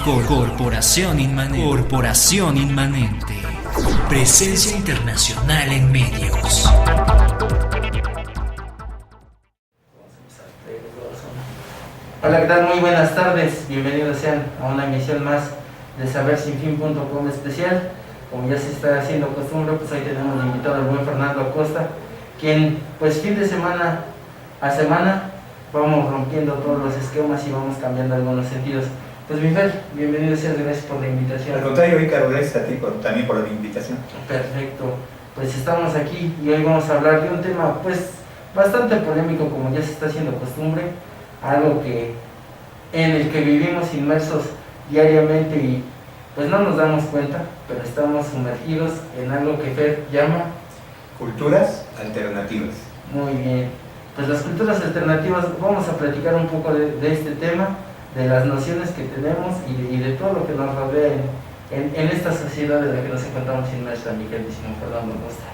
Corporación Inmanente. Presencia internacional en medios. Hola, ¿qué tal? Muy buenas tardes. Bienvenidos sean a una emisión más de sabersinfin.com especial. Como ya se está haciendo costumbre, pues hoy tenemos de invitado al buen Fernando Acosta, quien pues fin de semana a semana vamos rompiendo todos los esquemas y vamos cambiando algunos sentidos. Pues Miguel, bienvenido seas, gracias por la invitación. Al contrario, Ícaro, gracias a ti también por la invitación. Perfecto, pues estamos aquí y hoy vamos a hablar de un tema pues bastante polémico, como ya se está haciendo costumbre, algo en el que vivimos inmersos diariamente y pues no nos damos cuenta, pero estamos sumergidos en algo que Fer llama culturas alternativas. Muy bien, pues las culturas alternativas, vamos a platicar un poco de este tema, de las nociones que tenemos y de todo lo que nos rodea en esta sociedad en la que nos encontramos inmersos, mi queridísimo Fernando Acosta.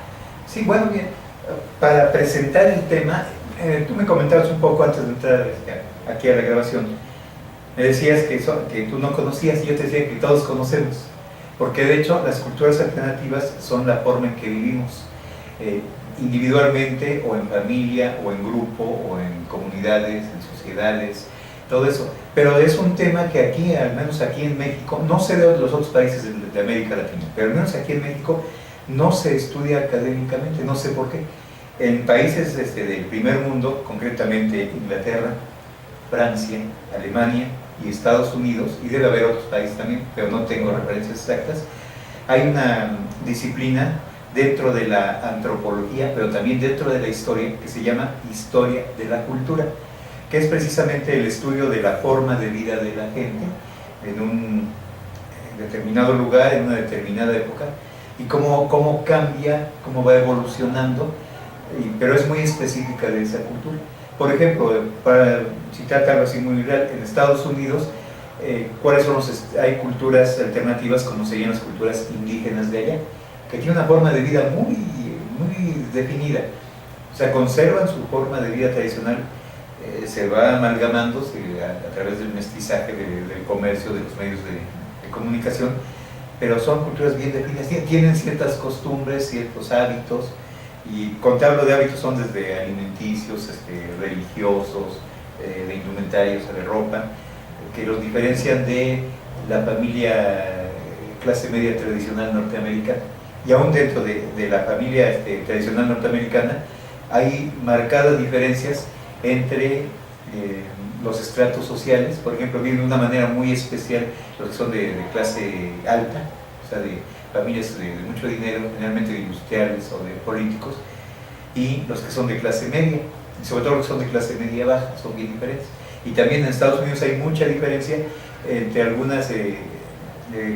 Sí, bueno, bien, para presentar el tema, tú me comentabas un poco antes de entrar aquí a la grabación, me decías que tú no conocías y yo te decía que todos conocemos, porque de hecho las culturas alternativas son la forma en que vivimos, individualmente o en familia o en grupo o en comunidades, en sociedades, todo eso. Pero es un tema que aquí, al menos aquí en México, no sé de los otros países de América Latina, pero al menos aquí en México no se estudia académicamente, no sé por qué. En países del primer mundo, concretamente Inglaterra, Francia, Alemania y Estados Unidos, y debe haber otros países también, pero no tengo referencias exactas, hay una disciplina dentro de la antropología, pero también dentro de la historia, que se llama Historia de la Cultura, que es precisamente el estudio de la forma de vida de la gente en un determinado lugar, en una determinada época, y cómo cambia, cómo va evolucionando, pero es muy específica de esa cultura. Por ejemplo, para citar algo así muy real, en Estados Unidos, ¿cuáles son hay culturas alternativas, como serían las culturas indígenas de allá, que tienen una forma de vida muy definida? O sea, conservan su forma de vida tradicional, se va amalgamando a través del mestizaje, del comercio, de los medios de comunicación, pero son culturas bien definidas, tienen ciertas costumbres, ciertos hábitos, y cuando te hablo de hábitos son desde alimenticios, religiosos, de indumentarios, de ropa, que los diferencian de la familia clase media tradicional norteamericana. Y aún dentro de la familia tradicional norteamericana hay marcadas diferencias entre los estratos sociales. Por ejemplo, viven de una manera muy especial los que son de clase alta, o sea, de familias de mucho dinero, generalmente de industriales o de políticos, y los que son de clase media, y sobre todo los que son de clase media baja, son bien diferentes. Y también en Estados Unidos hay mucha diferencia entre algunas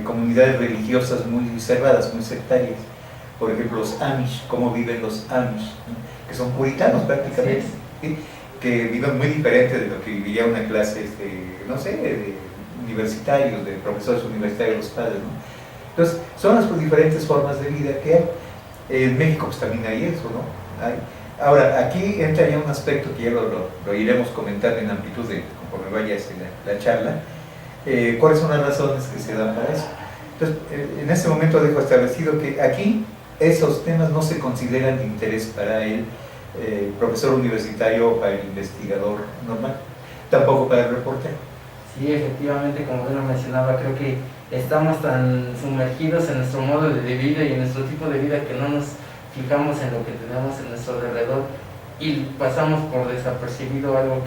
comunidades religiosas muy cerradas, muy sectarias. Por ejemplo, los Amish, cómo viven los Amish, ¿no? Que son puritanos prácticamente, ¿sí? Que viven muy diferente de lo que viviría una clase, no sé, de universitarios, de profesores universitarios, los padres, ¿no? Entonces, son las diferentes formas de vida que hay. En México pues también hay eso, ¿no? Ahora, aquí entra ya un aspecto que ya lo iremos comentando en amplitud conforme vaya la charla. ¿Cuáles son las razones que se dan para eso? Entonces, en este momento dejo establecido que aquí esos temas no se consideran de interés para el profesor universitario o para el investigador normal, tampoco para el reportero. Sí, efectivamente, como bien lo mencionaba, creo que estamos tan sumergidos en nuestro modo de vida y en nuestro tipo de vida que no nos fijamos en lo que tenemos en nuestro alrededor y pasamos por desapercibido algo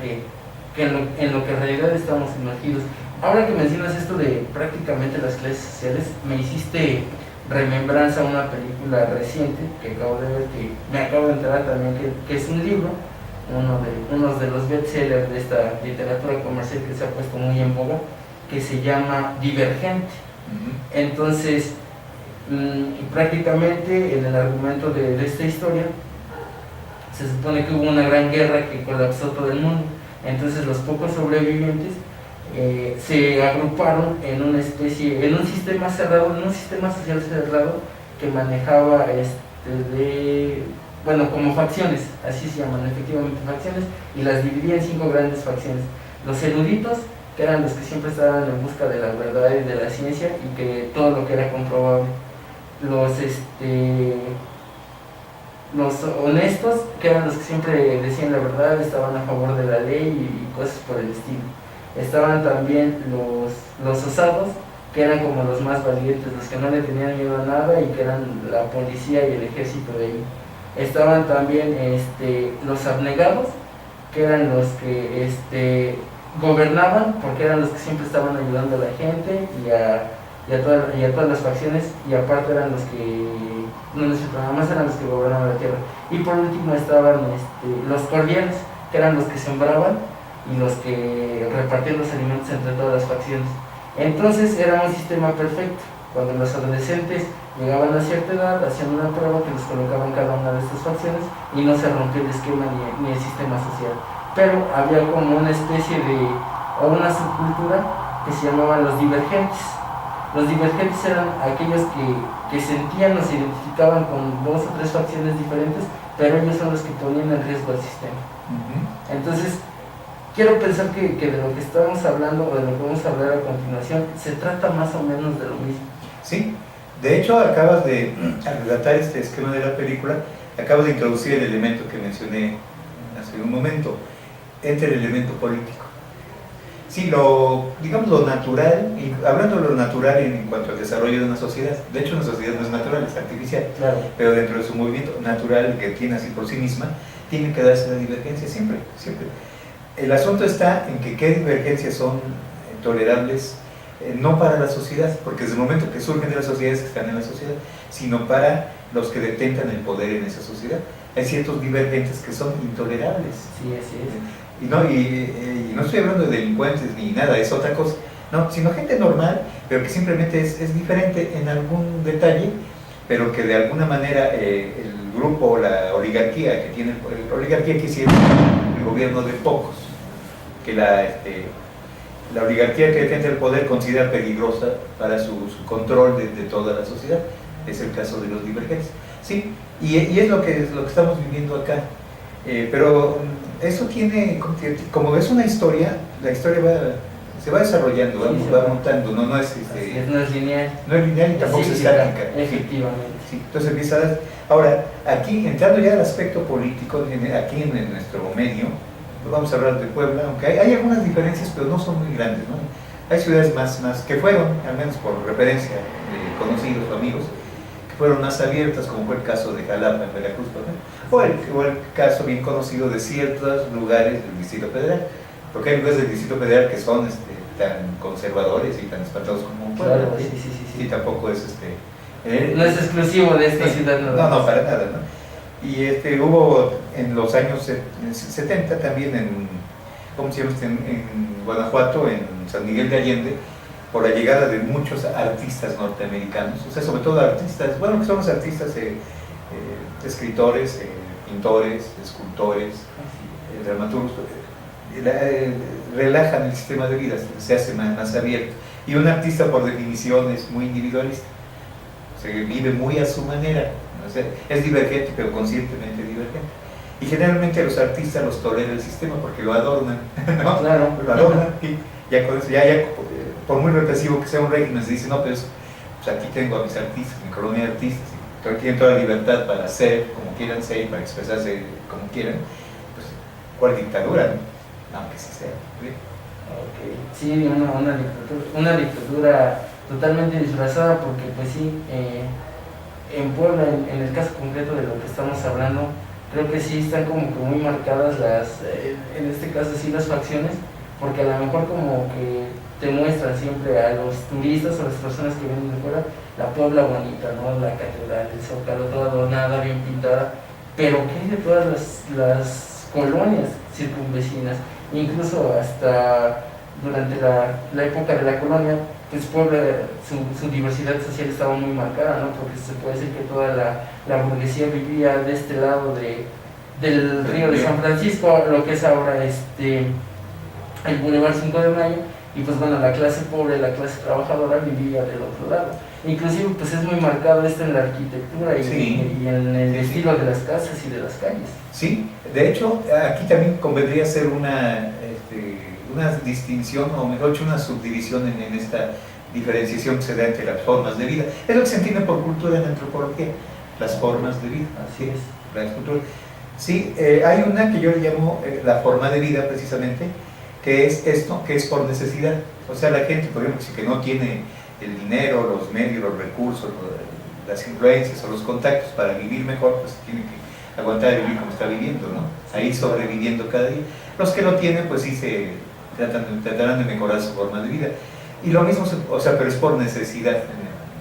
en lo que en realidad estamos sumergidos. Ahora que mencionas esto de prácticamente las clases sociales, me hiciste remembranza a una película reciente que acabo de ver, que me acabo de enterar también que es un libro, uno de los bestsellers de esta literatura comercial que se ha puesto muy en boga, que se llama Divergente. Entonces, prácticamente en el argumento de esta historia se supone que hubo una gran guerra que colapsó todo el mundo. Entonces los pocos sobrevivientes se agruparon en un sistema cerrado, en un sistema social cerrado que manejaba como facciones, así se llaman efectivamente facciones, y las dividía en 5 grandes facciones: los eruditos, que eran los que siempre estaban en busca de la verdad y de la ciencia y que todo lo que era comprobable. Los honestos, que eran los que siempre decían la verdad, estaban a favor de la ley y cosas por el estilo. Estaban también los osados, que eran como los más valientes, los que no le tenían miedo a nada y que eran la policía y el ejército de ahí. Estaban también los abnegados, que eran los que gobernaban, porque eran los que siempre estaban ayudando a la gente y a todas las facciones, y aparte eran los que, no necesito, nada más eran los que gobernaban la tierra. Y por último estaban los cordiales, que eran los que sembraban y los que repartían los alimentos entre todas las facciones. Entonces era un sistema perfecto. Cuando los adolescentes llegaban a cierta edad, hacían una prueba que los colocaba en cada una de estas facciones y no se rompió el esquema ni el sistema social. Pero había como una especie o una subcultura que se llamaban los divergentes. Los divergentes eran aquellos que sentían o se identificaban con 2 o 3 facciones diferentes, pero ellos son los que ponían en riesgo al sistema. Entonces, quiero pensar que de lo que estamos hablando o de lo que vamos a hablar a continuación se trata más o menos de lo mismo. Sí, de hecho acabas de, al relatar este esquema de la película, acabas de introducir el elemento que mencioné hace un momento, entre el elemento político. Sí, digamos lo natural, y hablando de lo natural en cuanto al desarrollo de una sociedad, de hecho una sociedad no es natural, es artificial, claro, pero dentro de su movimiento natural que tiene así por sí misma, tiene que darse la divergencia siempre, siempre. El asunto está en que qué divergencias son tolerables, no para la sociedad, porque desde el momento que surgen de las sociedades que están en la sociedad, sino para los que detentan el poder en esa sociedad. Hay ciertos divergentes que son intolerables. Sí, así es. Y no estoy hablando de delincuentes ni nada, es otra cosa, no, sino gente normal, pero que simplemente es diferente en algún detalle, pero que de alguna manera el grupo o la oligarquía que tiene, la oligarquía que hicieron el gobierno de pocos, que la oligarquía que detenta el poder considera peligrosa para su control de toda la sociedad. Es el caso de los divergentes. Sí, y es lo que estamos viviendo acá. Pero eso tiene, como es una historia, la historia se va desarrollando, va montando, no es no es lineal. No es lineal y tampoco es estática. Efectivamente. Sí, entonces empieza ahora, aquí, entrando ya al aspecto político, aquí en nuestro medio, vamos a hablar de Puebla, aunque hay algunas diferencias, pero no son muy grandes, ¿no? Hay ciudades más que fueron, al menos por referencia de conocidos o amigos, que fueron más abiertas, como fue el caso de Jalapa en Veracruz, por ejemplo, o el caso bien conocido de ciertos lugares del Distrito Federal, porque hay lugares del Distrito Federal que son tan conservadores y tan espantados como Puebla. Claro, sí. Y tampoco es no es exclusivo de esta ciudad. No, para nada, ¿no? Y hubo en los años 70 también en Guanajuato, en San Miguel de Allende, por la llegada de muchos artistas norteamericanos, o sea, sobre todo artistas, bueno, que son los artistas, escritores, pintores, escultores, dramaturgos, relajan el sistema de vida, se hace más abierto. Y un artista, por definición, es muy individualista, se vive muy a su manera. O sea, es divergente, pero conscientemente divergente. Y generalmente los artistas los tolera el sistema porque lo adornan, ¿no? Claro. Lo adornan y ya con eso, ya por muy represivo que sea un régimen, se dice, no, pero pues aquí tengo a mis artistas, mi colonia de artistas, y tienen toda la libertad para ser como quieran ser y para expresarse como quieran, pues, ¿cuál dictadura? No, aunque sí sea. ¿Sí? Okay. Sí, una dictadura totalmente disfrazada, porque pues sí, en Puebla, en el caso concreto de lo que estamos hablando, creo que sí están como que muy marcadas en este caso sí las facciones, porque a lo mejor como que te muestran siempre a los turistas o a las personas que vienen de fuera la Puebla bonita, ¿no? La catedral, el Zócalo, toda adornada, bien pintada, pero ¿qué hay de todas las colonias circunvecinas? Incluso hasta durante la época de la colonia, pues Puebla, su diversidad social estaba muy marcada, ¿no? Porque se puede decir que toda la burguesía vivía de este lado del río de San Francisco, lo que es ahora el Boulevard 5 de Mayo, y pues bueno, la clase pobre, la clase trabajadora vivía del otro lado. Inclusive pues es muy marcado esto en la arquitectura y en el estilo de las casas y de las calles. Sí, de hecho aquí también convendría hacer un una distinción, o mejor dicho, una subdivisión en esta diferenciación que se da entre las formas de vida. Es lo que se entiende por cultura en antropología, las formas de vida. Así es. La cultura. Sí, hay una que yo le llamo la forma de vida precisamente, que es esto, que es por necesidad. O sea, la gente, por ejemplo, que no tiene el dinero, los medios, los recursos, las influencias o los contactos para vivir mejor, pues tiene que aguantar de vivir como está viviendo, ¿no? Ahí sobreviviendo cada día. Los que lo tienen, pues sí tratarán de mejorar su forma de vida. Y lo mismo, o sea, pero es por necesidad.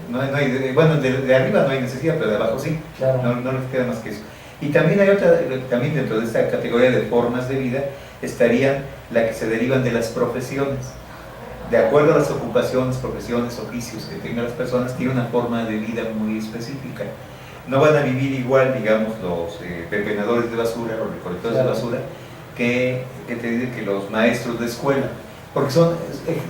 No hay, bueno, de arriba no hay necesidad, pero de abajo sí. Claro. No les queda más que eso. Y también hay otra, también dentro de esta categoría de formas de vida, estarían las que se derivan de las profesiones. De acuerdo a las ocupaciones, profesiones, oficios que tengan las personas, tiene una forma de vida muy específica. No van a vivir igual, digamos, los pepenadores de basura, los recolectores de basura, que los maestros de escuela, porque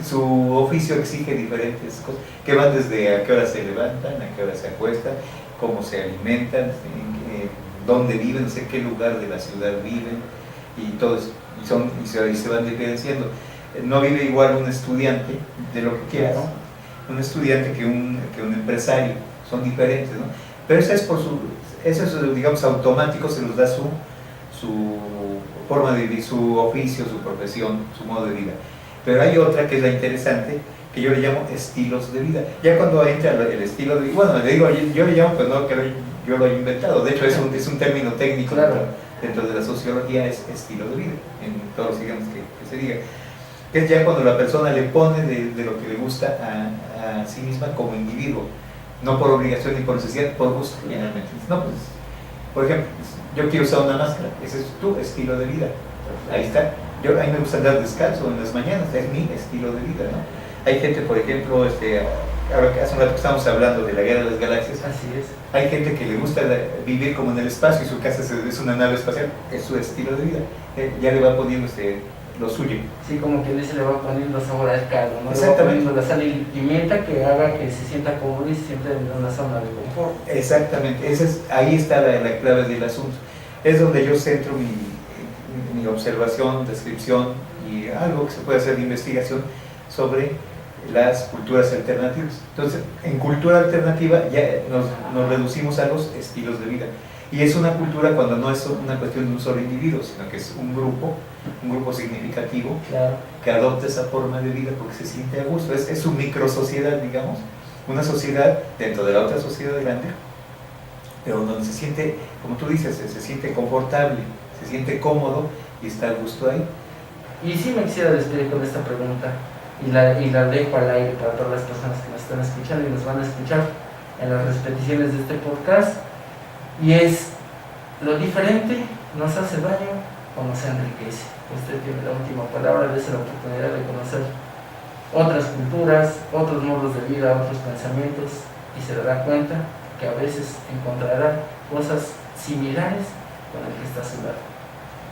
su oficio exige diferentes cosas, que van desde a qué hora se levantan, a qué hora se acuestan, cómo se alimentan, dónde viven, no sé qué lugar de la ciudad viven, y todo eso, y se van diferenciando. No vive igual un estudiante de lo que quieras, un estudiante que un empresario, son diferentes, ¿no? Pero eso es, digamos, automático, se los da su forma de vivir, su oficio, su profesión, su modo de vida. Pero hay otra que es la interesante, que yo le llamo estilos de vida. Ya cuando entra el estilo de vida, bueno, le digo, yo le llamo, pero no que yo lo he inventado, de hecho es un término técnico, claro, dentro de la sociología, es estilo de vida, en todos los idiomas que se diga. Que es ya cuando la persona le pone de lo que le gusta a sí misma como individuo, no por obligación ni por necesidad, por gusto, finalmente. No, pues, por ejemplo, yo quiero usar una máscara, ese es tu estilo de vida, ahí está. A mí me gusta andar descalzo en las mañanas, es mi estilo de vida, ¿no? Hay gente, por ejemplo, ahora que hace un rato que estamos hablando de la guerra de las galaxias, así es. Hay gente que le gusta vivir como en el espacio y su casa es una nave espacial, es su estilo de vida, ya le va poniendo lo suyo. Sí, como que dice, le va poniendo sabor al caldo, ¿no? Exactamente. Le va poniendo la sal y pimienta que haga que se sienta cómodo y se sienta en una zona de confort. Exactamente, ahí está la clave del asunto. Es donde yo centro mi observación, descripción y algo que se puede hacer de investigación sobre las culturas alternativas. Entonces, en cultura alternativa ya nos reducimos a los estilos de vida. Y es una cultura cuando no es una cuestión de un solo individuo, sino que es un grupo significativo, claro, que adopta esa forma de vida porque se siente a gusto. Es su microsociedad, digamos, una sociedad dentro de la otra sociedad grande, pero donde se siente, como tú dices, se siente confortable, se siente cómodo y está a gusto ahí. Y sí me quisiera despedir con esta pregunta, y la dejo al aire para todas las personas que nos están escuchando y nos van a escuchar en las repeticiones de este podcast, y es: ¿lo diferente nos hace daño o nos enriquece? Usted tiene la última palabra, le la oportunidad de conocer otras culturas, otros modos de vida, otros pensamientos, y se dará cuenta que a veces encontrará cosas similares con el que está a su lado.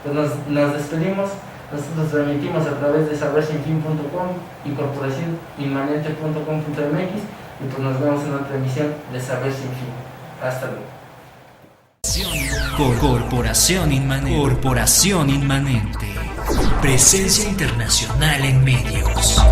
Pues nos despedimos. Nosotros transmitimos a través de sabersinfin.com y corporacioninmanente.com.mx, y pues nos vemos en otra emisión de Saber Sin Fin. Hasta luego. Corporación Inmanente. Presencia internacional en medios.